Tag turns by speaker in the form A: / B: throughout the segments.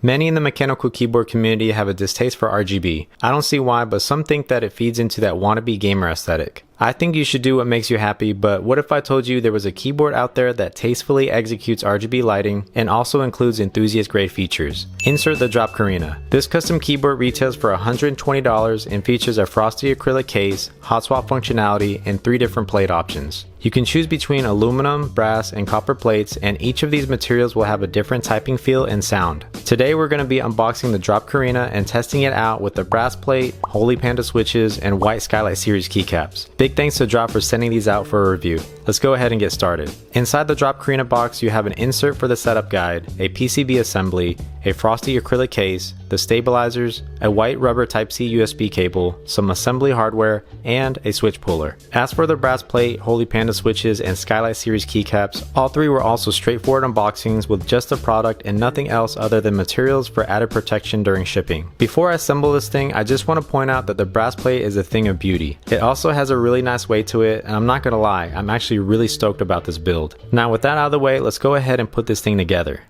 A: Many in the mechanical keyboard community have a distaste for RGB. I don't see why, but some think that it feeds into that wannabe gamer aesthetic. I think you should do what makes you happy, but what if I told you there was a keyboard out there that tastefully executes RGB lighting and also includes enthusiast grade features? Insert the Drop Carina. This custom keyboard retails for $120 and features a Frosty acrylic case, hot swap functionality, and 3 different plate options. You can choose between aluminum, brass, and copper plates, and each of these materials will have a different typing feel and sound. Today we're going to be unboxing the Drop Carina and testing it out with the brass plate, Holy Panda switches, and white Skylight series keycaps. Big thanks to Drop for sending these out for a review. Let's go ahead and get started. Inside the Drop Carina box you have an insert for the setup guide, a PCB assembly, a Frosty acrylic case, the stabilizers, a white rubber Type-C USB cable, some assembly hardware, and a switch puller. As for the brass plate, Holy Panda switches, and Skylight series keycaps, all 3 were also straightforward unboxings with just the product and nothing else other than materials for added protection during shipping. Before I assemble this thing, I just want to point out that the brass plate is a thing of beauty. It also has a really nice weight to it, and I'm not gonna lie, I'm actually really stoked about this build. Now with that out of the way, let's go ahead and put this thing together.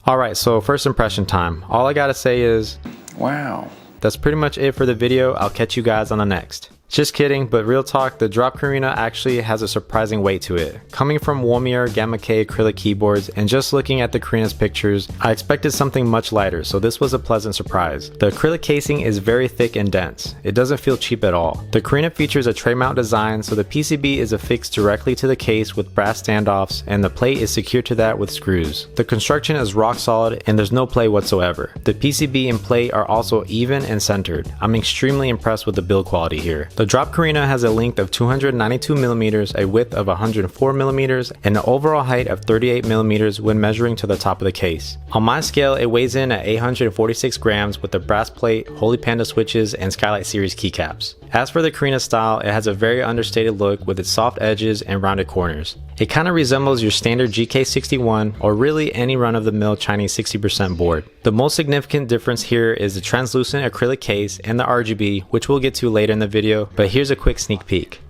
A: Alright, so first impression time. All I gotta say is, wow. That's pretty much it for the video. I'll catch you guys on the next. Just kidding, but real talk, the Drop Carina actually has a surprising weight to it. Coming from Muncher Gamma K acrylic keyboards and just looking at the Carina's pictures, I expected something much lighter, so this was a pleasant surprise. The acrylic casing is very thick and dense. It doesn't feel cheap at all. The Carina features a tray mount design, so the PCB is affixed directly to the case with brass standoffs, and the plate is secured to that with screws. The construction is rock solid and there's no play whatsoever. The PCB and plate are also even and centered. I'm extremely impressed with the build quality here. The Drop Carina has a length of 292mm, a width of 104mm, and an overall height of 38mm when measuring to the top of the case. On my scale, it weighs in at 846 grams with the brass plate, Holy Panda switches, and Skylight series keycaps. As for the Carina style, it has a very understated look with its soft edges and rounded corners. It kind of resembles your standard GK61 or really any run-of-the-mill Chinese 60% board. The most significant difference here is the translucent acrylic case and the RGB, which we'll get to later in the video, but here's a quick sneak peek.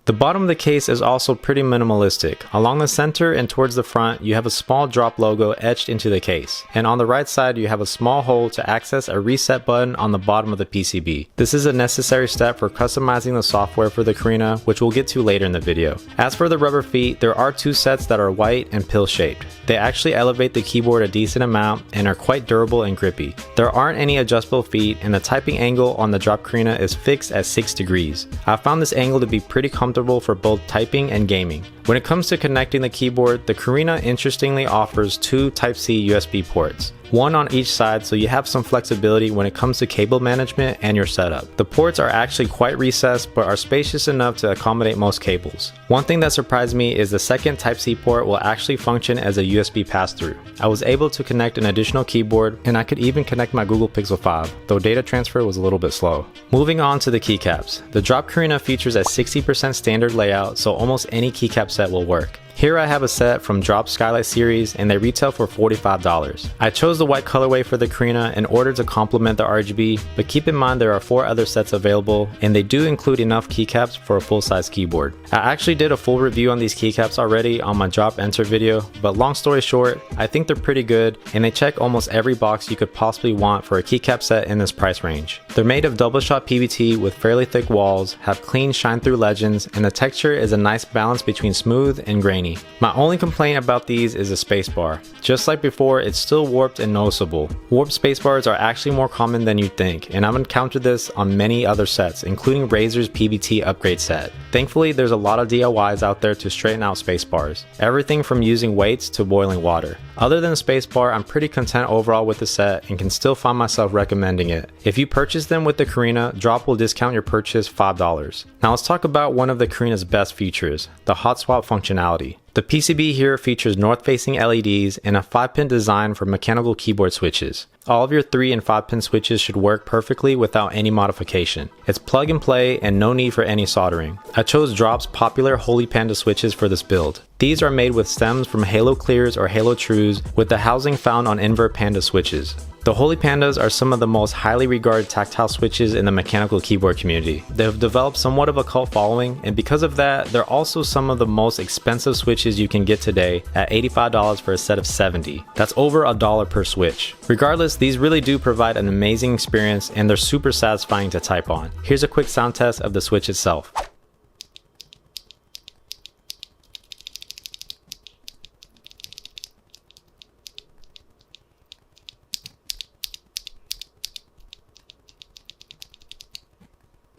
A: The bottom of the case is also pretty minimalistic. Along the center and towards the front, you have a small drop logo etched into the case. And on the right side, you have a small hole to access a reset button on the bottom of the PCB. This is a necessary step for customizing the software for the Carina, which we'll get to later in the video. As for the rubber feet, there are 2 sets that are white and pill shaped. They actually elevate the keyboard a decent amount and are quite durable and grippy. There aren't any adjustable feet, and the typing angle on the Drop Carina is fixed at 6 degrees. I found this angle to be pretty comfortable for both typing and gaming. When it comes to connecting the keyboard, the Carina interestingly offers 2 Type-C USB ports. One on each side, so you have some flexibility when it comes to cable management and your setup. The ports are actually quite recessed but are spacious enough to accommodate most cables. One thing that surprised me is the second Type-C port will actually function as a USB pass-through. I was able to connect an additional keyboard, and I could even connect my Google Pixel 5, though data transfer was a little bit slow. Moving on to the keycaps. The Drop Carina features a 60% standard layout, so almost any keycap set will work. Here I have a set from Drop Skylight series and they retail for $45. I chose the white colorway for the Carina in order to complement the RGB, but keep in mind there are 4 other sets available and they do include enough keycaps for a full-size keyboard. I actually did a full review on these keycaps already on my drop enter video, but long story short, I think they're pretty good and they check almost every box you could possibly want for a keycap set in this price range. They're made of double shot PBT with fairly thick walls, have clean shine through legends, and the texture is a nice balance between smooth and grainy. My only complaint about these is the spacebar. Just like before, it's still warped and noticeable. Warped spacebars are actually more common than you'd think, and I've encountered this on many other sets, including Razer's PBT upgrade set. Thankfully, there's a lot of DIYs out there to straighten out spacebars. Everything from using weights to boiling water. Other than the spacebar, I'm pretty content overall with the set and can still find myself recommending it. If you purchase them with the Carina, Drop will discount your purchase $5. Now let's talk about one of the Carina's best features, the hot swap functionality. The PCB here features north-facing LEDs and a 5-pin design for mechanical keyboard switches. All of your 3 and 5-pin switches should work perfectly without any modification. It's plug and play and no need for any soldering. I chose Drop's popular Holy Panda switches for this build. These are made with stems from Halo Clears or Halo Trues with the housing found on invert Panda switches. The Holy Pandas are some of the most highly regarded tactile switches in the mechanical keyboard community. They have developed somewhat of a cult following, and because of that, they're also some of the most expensive switches you can get today at $85 for a set of 70. That's over $1 per switch. Regardless, these really do provide an amazing experience and they're super satisfying to type on. Here's a quick sound test of the switch itself.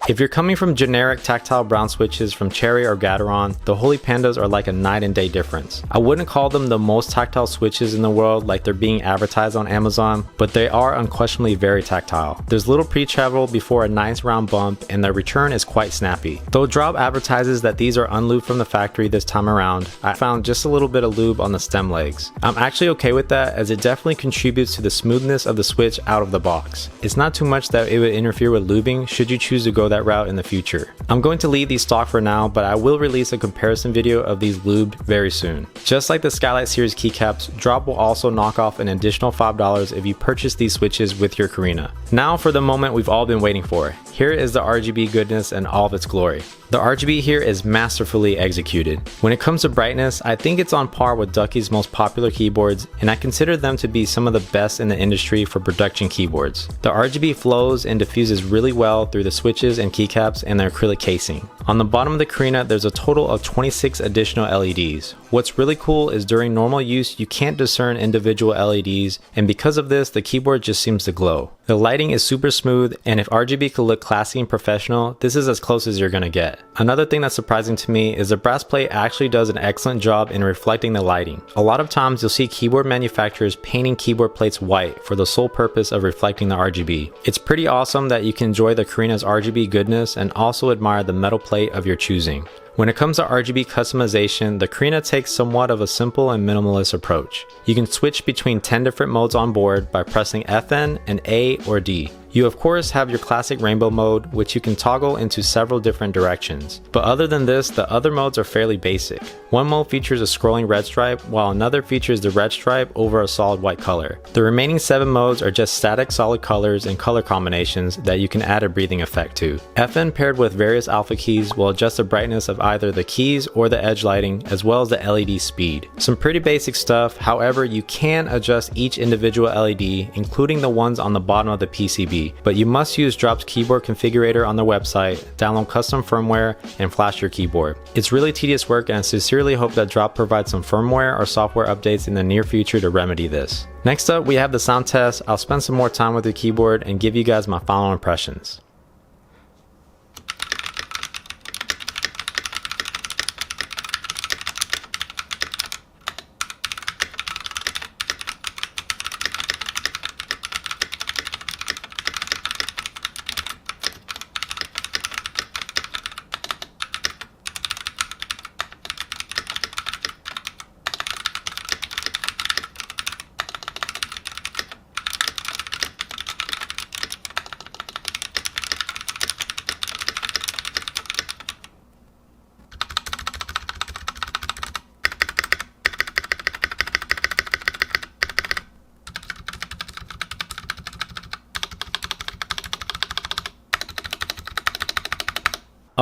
A: If you're coming from generic tactile brown switches from Cherry or Gateron, the Holy Pandas are like a night and day difference. I wouldn't call them the most tactile switches in the world like they're being advertised on Amazon, but they are unquestionably very tactile. There's little pre-travel before a nice round bump and their return is quite snappy. Though Drop advertises that these are unlubed from the factory this time around, I found just a little bit of lube on the stem legs. I'm actually okay with that as it definitely contributes to the smoothness of the switch out of the box. It's not too much that it would interfere with lubing should you choose to go that route in the future. I'm going to leave these stock for now, but I will release a comparison video of these lubed very soon. Just like the Skylight series keycaps, Drop will also knock off an additional $5 if you purchase these switches with your Carina. Now for the moment we've all been waiting for. Here is the RGB goodness in all of its glory. The RGB here is masterfully executed. When it comes to brightness, I think it's on par with Ducky's most popular keyboards, and I consider them to be some of the best in the industry for production keyboards. The RGB flows and diffuses really well through the switches and keycaps and their acrylic casing. On the bottom of the Carina, there's a total of 26 additional LEDs. What's really cool is during normal use, you can't discern individual LEDs, and because of this, the keyboard just seems to glow. The lighting is super smooth, and if RGB could look classy and professional, this is as close as you're gonna get. Another thing that's surprising to me is the brass plate actually does an excellent job in reflecting the lighting. A lot of times you'll see keyboard manufacturers painting keyboard plates white for the sole purpose of reflecting the RGB. It's pretty awesome that you can enjoy the Carina's RGB goodness and also admire the metal plate of your choosing. When it comes to RGB customization, the Carina takes somewhat of a simple and minimalist approach. You can switch between 10 different modes on board by pressing FN and A or D. You of course have your classic rainbow mode, which you can toggle into several different directions. But other than this, the other modes are fairly basic. One mode features a scrolling red stripe, while another features the red stripe over a solid white color. The remaining 7 modes are just static solid colors and color combinations that you can add a breathing effect to. FN paired with various alpha keys will adjust the brightness of either the keys or the edge lighting, as well as the LED speed. Some pretty basic stuff, however you can adjust each individual LED, including the ones on the bottom of the PCB. But you must use Drop's keyboard configurator on their website, download custom firmware, and flash your keyboard. It's really tedious work, and I sincerely hope that Drop provides some firmware or software updates in the near future to remedy this. Next up, we have the sound test. I'll spend some more time with the keyboard and give you guys my final impressions.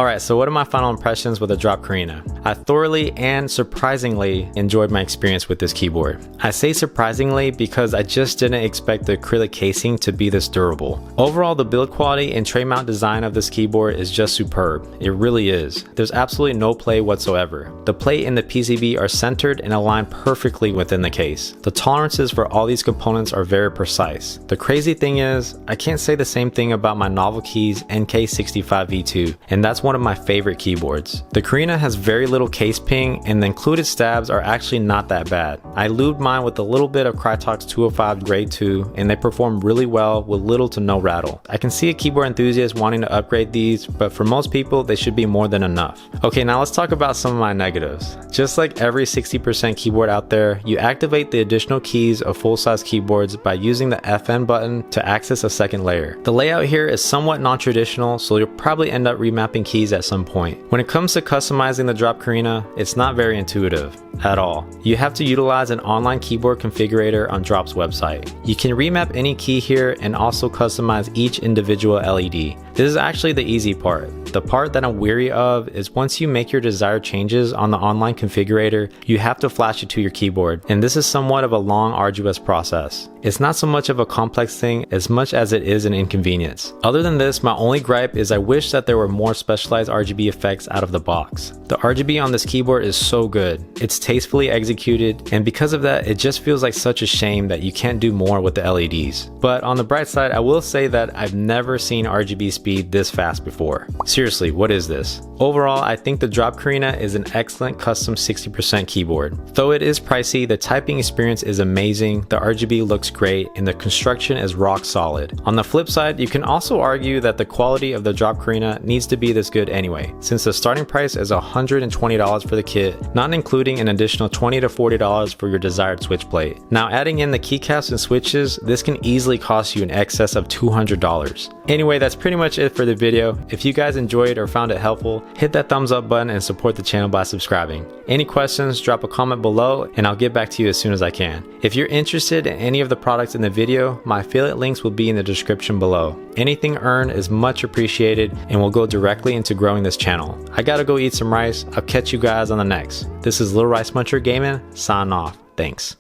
A: Alright, so what are my final impressions with the Drop Carina? I thoroughly and surprisingly enjoyed my experience with this keyboard. I say surprisingly because I just didn't expect the acrylic casing to be this durable. Overall, the build quality and tray mount design of this keyboard is just superb. It really is. There's absolutely no play whatsoever. The plate and the PCB are centered and aligned perfectly within the case. The tolerances for all these components are very precise. The crazy thing is, I can't say the same thing about my Novel Keys NK65V2, and that's one of my favorite keyboards. The Carina has very little case ping, and the included stabs are actually not that bad. I lubed mine with a little bit of Krytox 205 grade 2, and they perform really well with little to no rattle. I can see a keyboard enthusiast wanting to upgrade these, but for most people they should be more than enough. Okay, now let's talk about some of my negatives. Just like every 60% keyboard out there, you activate the additional keys of full-size keyboards by using the FN button to access a second layer. The layout here is somewhat non-traditional, so you'll probably end up remapping keys at some point. When it comes to customizing the Drop Carina, it's not very intuitive at all. You have to utilize an online keyboard configurator on Drop's website. You can remap any key here and also customize each individual LED. This is actually the easy part. The part that I'm weary of is once you make your desired changes on the online configurator, you have to flash it to your keyboard, and this is somewhat of a long, arduous process. It's not so much of a complex thing as much as it is an inconvenience. Other than this, my only gripe is I wish that there were more specialized RGB effects out of the box. The RGB on this keyboard is so good. It's tastefully executed, and because of that, it just feels like such a shame that you can't do more with the LEDs. But on the bright side, I will say that I've never seen RGB speed this fast before. Seriously, what is this? Overall, I think the Drop Carina is an excellent custom 60% keyboard. Though it is pricey, the typing experience is amazing, the RGB looks great, and the construction is rock solid. On the flip side, you can also argue that the quality of the Drop Carina needs to be this good anyway, since the starting price is $120 for the kit, not including an additional $20 to $40 for your desired switch plate. Now adding in the keycaps and switches, this can easily cost you in excess of $200. Anyway, that's pretty much it for the video. If you guys enjoyed or found it helpful, hit that thumbs up button and support the channel by subscribing. Any questions, drop a comment below and I'll get back to you as soon as I can. If you're interested in any of the products in the video, my affiliate links will be in the description below. Anything earned is much appreciated and will go directly into growing this channel. I gotta go eat some rice. I'll catch you guys on the next. This is Little Rice Muncher Gaming, signing off. Thanks.